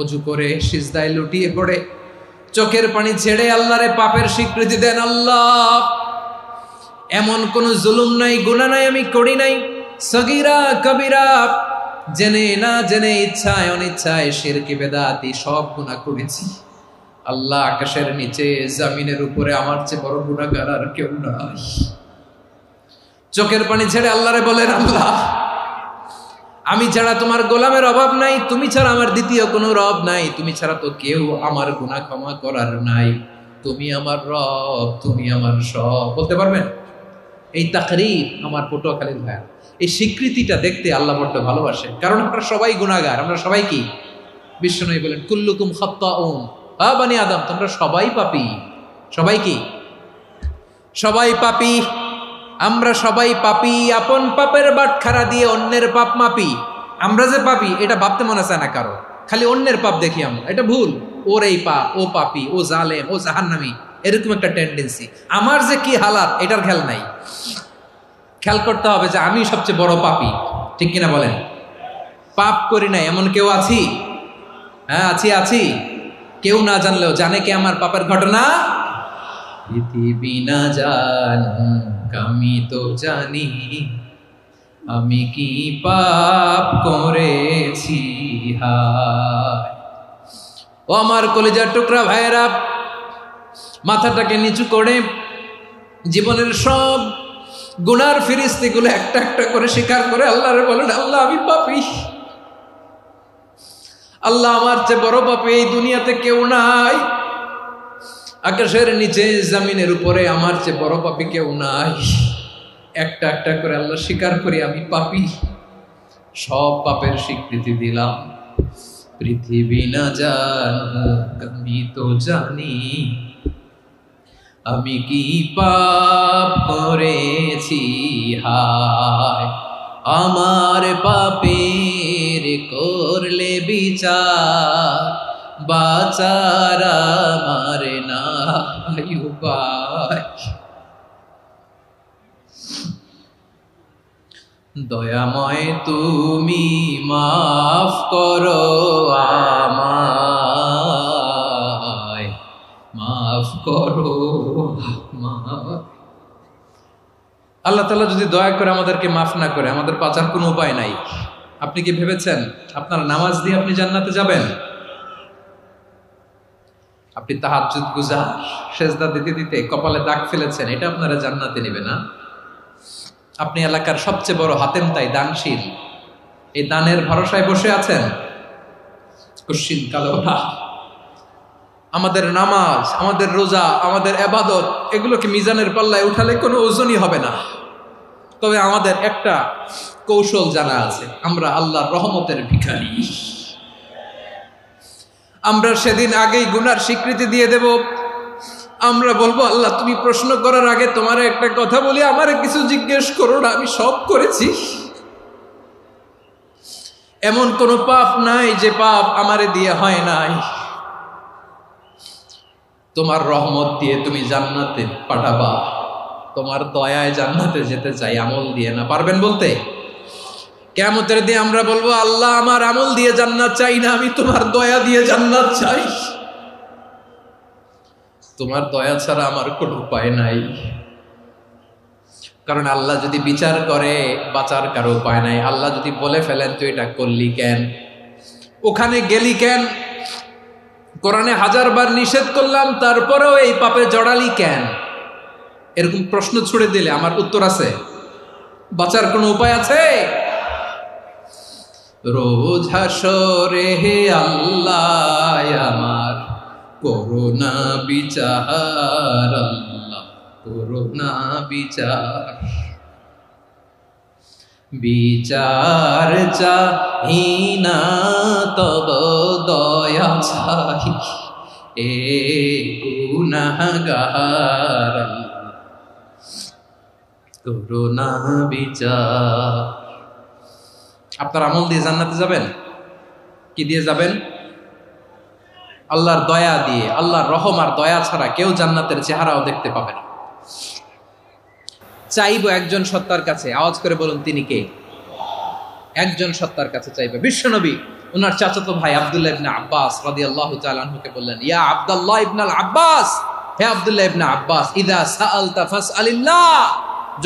অজু করে সিজদায় লুটিয়ে পড়ে চোখের পানি ছেড়ে আল্লাহরে পাপের স্বীকৃতি দেন। আল্লাহ, এমন কোন জুলুম নাই, গুনাহ নাই আমি করি নাই, সগীরা কবিরা, জেনে না জেনে, ইচ্ছায় অনিচ্ছায়, শিরকি বেদাতি সব গুনাহ করেছি। আল্লাহ, আকাশের নিচে জমিনের উপরে আমার চেয়ে বড় গুনাহগার আর কেউ নাই। চোখের পানি ছেড়ে আল্লাহরে বলেন, আল্লাহ, আমি ছাড়া তোমার গোলামের অভাব নাই, তুমি ছাড়া আমার দ্বিতীয় কোনো রব নাই, তুমি ছাড়া তো কেউ আমার গুনাহ ক্ষমা করার নাই, তুমি আমার রব, তুমি আমার সব। বলতে পারবেন? এই তাকরীর আমার পটুয়াখালীর ভাইয়া, এই স্বীকৃতিটা দেখতে আল্লাহ বড্ড ভালোবাসেন, কারণ আমরা সবাই গুনাহগার। আমরা সবাই কি? বিশ্বনবী বলেন, কুল্লুকুম খাত্তাউন, বানি আদম, তোমরা সবাই পাপী। সবাই কি? সবাই পাপী। আমরা সবাই পাপী। আপন পাপের বাটখারা দিয়ে অন্যের পাপ মাপি। আমরা যে পাপী এটা ভাবতে মনে চায় না কারো, খালি অন্যের পাপ দেখি আমরা, এটা ভুল। ওর এই পাপ, ও পাপী, ও জালেম, ও জাহান্নামী, এরকম একটা টেন্ডেন্সি। আমার যে কি হালাত এটার খেয়াল নাই। খেয়াল করতে হবে যে আমি সবচেয়ে বড় পাপী, ঠিক কিনা বলেন? পাপ করি নাই এমন কেউ আছি? হ্যাঁ, আছি। কেউ না জানলেও জানে কে আমার পাপের ঘটনা? পৃথিবী না জানুক আমি তো জানি, আমি কি পাপ করেছি। হায় ও আমার কলিজার টুকরা ভাইয়েরা, মাথাটাকে নিচু করে জীবনের সব গুনার ফিরিস্তিগুলো একটা একটা করে স্বীকার করে আল্লাহরে বলেন, আল্লাহ, আমি পাপী। আল্লাহ, আমার চেয়ে বড় পাপী এই দুনিয়াতে কেউ নাই। আকাশের নিচে জমিনের উপরে আমার চেয়ে বড় পাপী কেউ নাই। একটা একটা করে আল্লাহ স্বীকার করি আমি পাপী। সব পাপের স্বীকৃতি দিলাম। পৃথিবী না জানুক আমি তো জানি, আমি কি পাপ করেছি। হায় আমার পাপের করলে বিচার, বাচার আমার নাই উপায়। দয়াময় তুমি মাফ করো আমায়, মাফ করো আমায়। আল্লাহ তাআলা যদি দয়া করে আমাদেরকে মাফ না করে, আমাদের বাঁচার কোনো উপায় নাই। আপনি কি ভেবেছেন আপনার নামাজ দিয়ে আপনি জান্নাতে যাবেন? আপনি তাহাজ্জুদ গুজার, সেজদা দিতে দিতে কপালে দাগ ফেলেছেন, এটা আপনারা জান্নাতে নেবে না? আপনি এলাকার সবচেয়ে বড় হাতেম তাই, দানশীল, এই দানের ভরসায় বসে আছেন, কুশ্চিন কালো না। আমাদের নামাজ, আমাদের রোজা, আমাদের ইবাদত, এগুলোকে মিজানের পাল্লায় উঠালে কোনো ওজনই হবে না। তবে আমাদের একটা কৌশল জানা আছে, আমরা আল্লাহর রহমতের ভিখারি। আমরা সেদিন আগেই গুনার স্বীকৃতি দিয়ে দেব। আমরা বলবো, আল্লাহ, তুমি প্রশ্ন করার আগে তোমার একটা কথা বলি, আমারে কিছু জিজ্ঞেস করো না, আমি সব করেছি। এমন কোন পাপ নাই যে পাপ আমারে দিয়ে হয় নাই। তোমার রহমত দিয়ে তুমি জান্নাতে পাঠাবা, তোমার দয়ায় জান্নাতে যেতে চাই, আমল দিয়ে না। পারবেন বলতে? কিয়ামতের দিন আমরা বলবো, আল্লাহ, আমার আমল দিয়ে জান্নাত চাই না, আমি তোমার দয়া দিয়ে জান্নাত চাই। তোমার দয়া ছাড়া আমার কোনো উপায় নাই। কারণ আল্লাহ যদি বিচার করে, বাঁচার কারো উপায় নাই। আল্লাহ যদি বলে ফেলেন তুই এটা করলি কেন, ওখানে গেলি কেন, কোরআনে 1000 বার নিষেধ করলাম তারপরেও এই পাপে জড়ালি কেন, এরকম প্রশ্ন ছুড়ে দিলে আমার উত্তর আছে? বাঁচার কোনো উপায় আছে? রোজ হাসরে হে আল্লাহ আমার করুণা বিচার, আল্লাহ করুণা বিচার। বিচার চাহি না তব দয়া চাহি, এ গুনাহগার, করুণা বিচার। আপনার আমল দিয়ে জান্নাতে যাবেন? কি দিয়ে যাবেন? আল্লাহর দয়া দিয়ে। আল্লাহর রহম আর দয়া ছাড়া কেউ জান্নাতের চেহারাও দেখতে পাবে না। চাইবো একজন সত্তার কাছে, আওয়াজ করে বলুন তিনি কে? একজন সত্তার কাছে চাইবে, বিশ্বনবী ওনার চাচাতো ভাই আব্দুল্লাহ ইবনে আব্বাস রাদিয়াল্লাহু তাআলা আনহুকে বললেন, ইয়া আব্দুল্লাহ ইবনে আব্বাস, হে আব্দুল্লাহ ইবনে আব্বাস, ইযা সাআলতা ফাসআলিল্লাহ,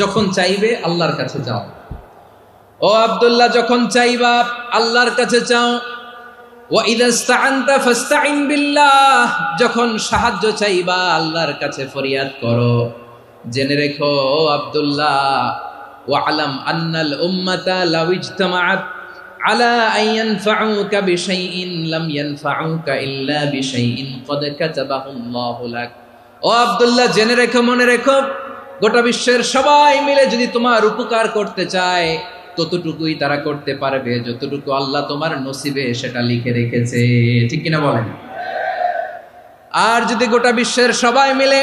যখন চাইবে আল্লাহর কাছে যাও। ও আব্দুল্লাহ, যখন চাইবা আল্লাহর কাছে চাও। ওয়া ইযা ইসতাআনতা ফাসতাইন বিল্লাহ, যখন সাহায্য চাইবা আল্লাহর কাছে ফরিয়াদ করো। জেনে রেখো আব্দুল্লাহ, ওয়া'লাম আন্নাল উম্মাতা লাউ ইজতামাআত আলা আন ইয়ানফাউকা বিশাইইন লাম ইয়ানফাউকা ইল্লা বিশাইইন ক্বাদ কাতাবাহু আল্লাহু লাক। ও আব্দুল্লাহ, জেনে রেখো, মনে রেখো, গোটা বিশ্বের সবাই মিলে যদি তোমার উপকার করতে চায় ততটুকুই তারা করতে পারবে যতটুকু আল্লাহ তোমার নসিবে সেটা লিখে রেখেছে। ঠিক কিনা বলেন? আর যদি গোটা বিশ্বের সবাই মিলে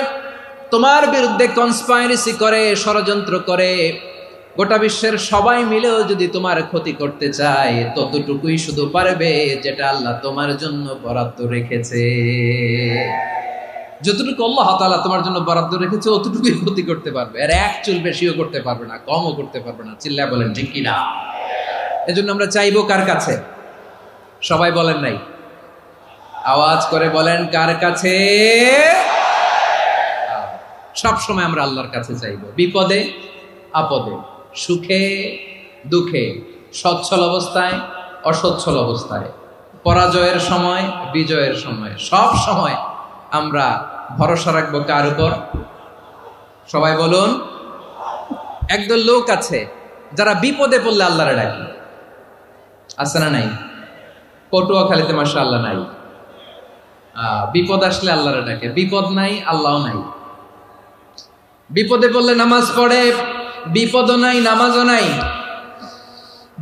তোমার বিরুদ্ধে কনস্পাইরেসি করে, ষড়যন্ত্র করে, গোটা বিশ্বের সবাই মিলেও যদি তোমার ক্ষতি করতে চায় ততটুকুই শুধু পারবে যেটা আল্লাহ তোমার জন্য বরাদ্দ রেখেছে। যতটুকু আল্লাহ তাআলা তোমার জন্য বরাদ্দ রেখেছে অতটুকুই ক্ষতি করতে পারবে, আর এক চুল বেশিও করতে পারবে না, কমও করতে পারবে না। চিল্লায় বলেন ঠিক কিনা? এজন্য আমরা চাইবো কার কাছে? সবাই বলেন নাই, আওয়াজ করে বলেন কার কাছে? সব সময় আমরা আল্লাহর কাছে চাইবো, বিপদে আপদে, সুখে দুঃখে, সচ্ছল অবস্থায় অসচ্ছল অবস্থায়, পরাজয়ের সময় বিজয়ের সময়, সব সময় আমরা ভরসা রাখবো কার উপর? সবাই বলুন। একদল লোক আছে যারা বিপদে পড়লে আল্লাহরে ডাকে, আছে না নাই? পটুয়াখালীতে মাশাআল্লাহ নাই। বিপদ আসলে আল্লাহরে ডাকে, বিপদ নাই আল্লাহও নাই। বিপদে পড়লে নামাজ পড়ে, বিপদও নাই নামাজও নাই।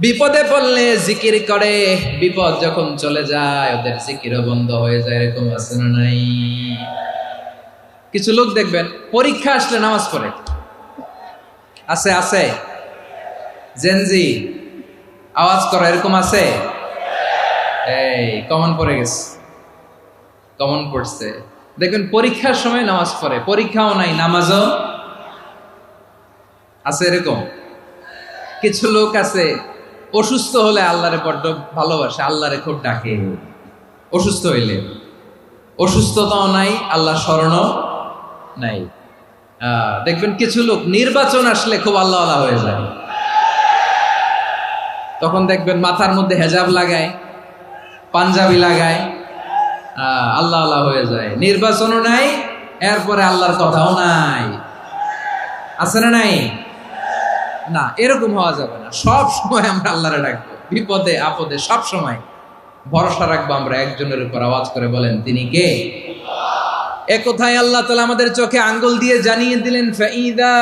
বিপদে পড়লে জিকির করে, বিপদ যখন চলে যায় ওদের জিকিরও বন্ধ হয়ে যায়। এরকম আছে না নাই? কিছু লোক দেখবেন পরীক্ষা আসলে নামাজ পড়ে, আছে আছে। জেনজি আওয়াজ করো, এরকম আছে? এই কমন পড়ে গেছে, কমন পড়ছে। দেখবেন পরীক্ষার সময় নামাজ পড়ে, পরীক্ষাও নাই নামাজও আছে। এরকম কিছু লোক আছে অসুস্থ হলে আল্লাহরে বড্ড ভালোবাসে, আল্লাহরে খুব ডাকে। অসুস্থ হইলে অসুস্থতাও নাই, আল্লাহ স্মরণও নাই। দেখবেন কিছু লোক নির্বাচন আসলে খুব আল্লাহ আল্লাহ হয়ে যায়। তখন দেখবেন মাথার মধ্যে হেজাব লাগায়, পাঞ্জাবি লাগায়, আল্লাহ আল্লাহ হয়ে যায়। নির্বাচনও নাই, এরপরে আল্লাহর কথাও নাই। আছে না নাই? না, এরকম হওয়া যাবে না। সব সময় আমরা আল্লাহরে ডাকবো, বিপদে আপদে সব সময় ভরসা রাখবো আমরা একজনের উপর। আওয়াজ করে বলেন তিনি কে? এ কথায় আল্লাহ তাআলা আমাদের চোখে আঙ্গুল দিয়ে জানিয়ে দিলেন, ফাইদা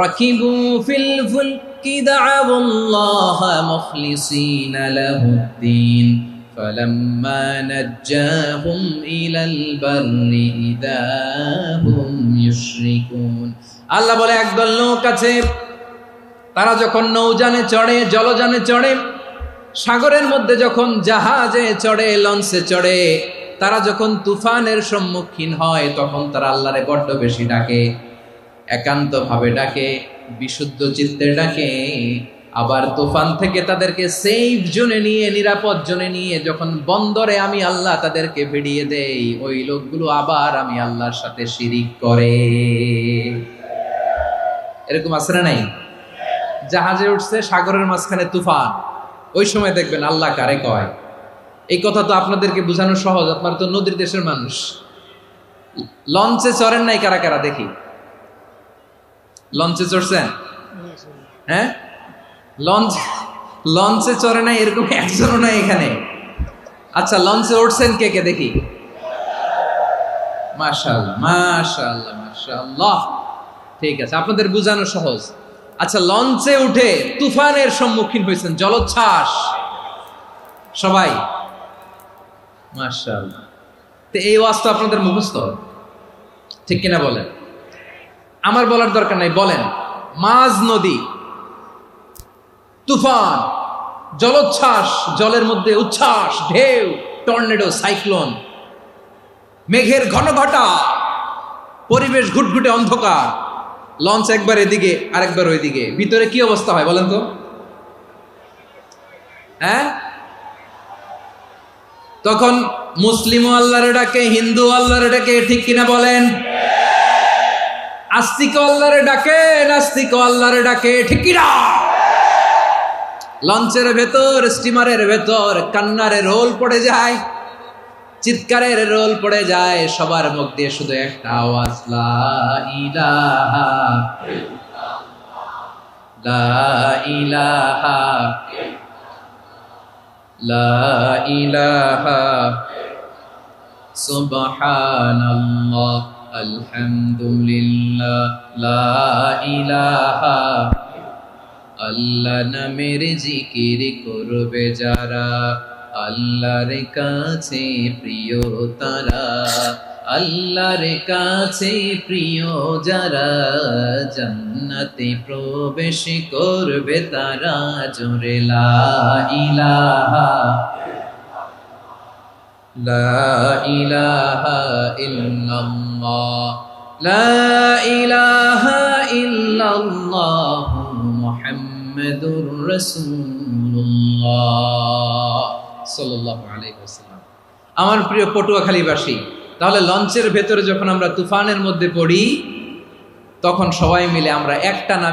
রাকিবু ফিল ফুলকি দা'আউল্লাহা মুখলিসিনা লাহুদ্দিন ফালাম্মা নাজ্জাহুম ইলাল বাররি ইযা হুম ইউশরিকুন। আল্লাহ বলে একদল লোক আছে, তারা যখন নৌযানে চড়ে, জলযানে চড়ে, সাগরের মধ্যে যখন জাহাজে চড়ে, লঞ্চে চড়ে, তারা যখন তুফানের সম্মুখীন হয় তখন তারা আল্লাহরে বড্ড বেশি ডাকে, একান্ত ভাবে ডাকে, বিশুদ্ধ চিত্তে ডাকে। আবার তুফান থেকে তাদেরকে সেফ জোনে নিয়ে, নিরাপদ জোনে নিয়ে যখন বন্দরে আমি আল্লাহ তাদেরকে ভিড়িয়ে দেই, ওই লোকগুলো আবার আমি আল্লাহর সাথে শিরিক করে। এরকম আছে না নাই? জাহাজে উঠছে, সাগরের মাঝখানে তুফান, ওই সময় দেখবেন আল্লাহ কারে কয়। এই কথা তো আপনাদেরকে বোঝানো সহজ, আপনারা তো নদীর দেশের মানুষ। লঞ্চে চড়েন নাই কারা কারা? দেখি, লঞ্চে চড়ছেন? হ্যাঁ, লঞ্চে চড়ে নাই এরকম একজনও নাই এখানে। আচ্ছা, লঞ্চে উঠছেন কে কে? দেখি। মাশাআল্লাহ মাশাআল্লাহ মাশাআল্লাহ, ঠিক আছে, আপনাদের বোঝানো সহজ। আচ্ছা, লঞ্চে উঠে তুফানের সম্মুখীন হয়েছেন, জলোচ্ছ্বাস, সবাই? মাশাআল্লাহ। তো এই ওয়াজ তো আপনাদের মুখস্থ, ঠিক কিনা বলেন? আমার বলার দরকার নাই, বলেন। মাঝ নদী, তুফান, জলোচ্ছ্বাস, জলের মধ্যে উচ্ছ্বাস, ঢেউ, টর্নেডো, সাইক্লোন, মেঘের ঘনঘটা, পরিবেশ ঘুটঘুটে অন্ধকার, লঞ্চ একবার এদিকে আরেকবার ওইদিকে, ভিতরে কি অবস্থা হয় বলেন তো? হ্যাঁ, তখন মুসলিমও আল্লাহরে ডাকে, হিন্দু আল্লাহরে ডাকে, ঠিক কিনা বলেন? আস্তিক আল্লাহরে ডাকে, নাস্তিক আল্লাহরে ডাকে, ঠিক কিনা? লঞ্চের ভেতর, স্টিমারের ভেতর কান্নারে রোল পড়ে যায়, চিৎকারের রোল পড়ে যায়, সবার মুখ দিয়ে শুধু একটা আওয়াজ, লা ইলাহা লা ইলাহা লা ইলাহা সুবহানাল্লাহ আলহামদুলিল্লাহ লা ইলাহা। আল্লাহ নামের জিকির করবে যারা, আল্লাহর কাছে প্রিয় তারা, আল্লাহর কাছে প্রিয় যারা, জান্নাতে প্রবেশ করবে তারা, জোরে লা ইলাহা লা ইলাহা ইল্লাল্লাহ লা ইলাহা ইল্লাল্লাহ মুহাম্মাদুর রাসূলুল্লাহ সাল্লাল্লাহু আলাইহি ওয়াসাল্লাম। আমার প্রিয় পটুয়াখালীবাসী, তাহলে লঞ্চের ভেতরে যখন আমরা তুফানের মধ্যে পড়ি, তখন সবাই মিলে আমরা একটা নামে